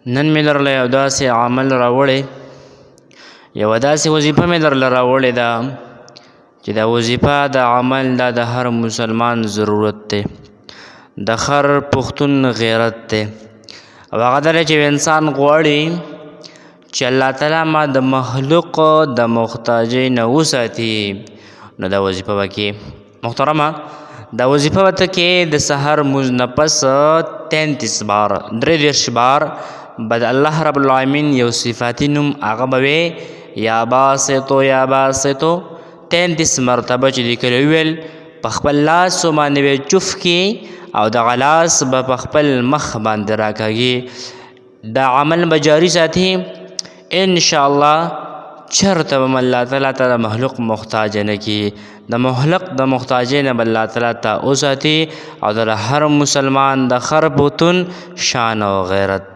نن مې درله یو داسې عمل راوړی، یوه داسې وظیفه مې درله راوړې ده چې دا وظیفه د عمل دا د هر مسلمان ضرورت دی، د هر پښتون غیرت دی. او هغه دا دی چې انسان غواړي چې الله تعالی ما د مخلوق د محتاجۍ نه وساتي، نو دا وظیفه به کې محترمه دا وظیفه به ته کې د سحر مونځ نه پس 33 بار 33 بار به د الله رب العالمین یو صفاتي نوم هغه به وې یا باسطو یا باسطو 33 مرتبه چې لیکلی ویل په خپل لاس باندې به چف کې او دغه لاس به په خپل مخ باندې راکاږي. دا عمل به جاري ساتي انشاءالله، چرته به الله تعالی ته د مخلوق محتاج نه کي، د مخلوق د محتاجۍ نه به الله تعالی ته وساتي او د هر مسلمان د هر پښتون شان او غیرت دی.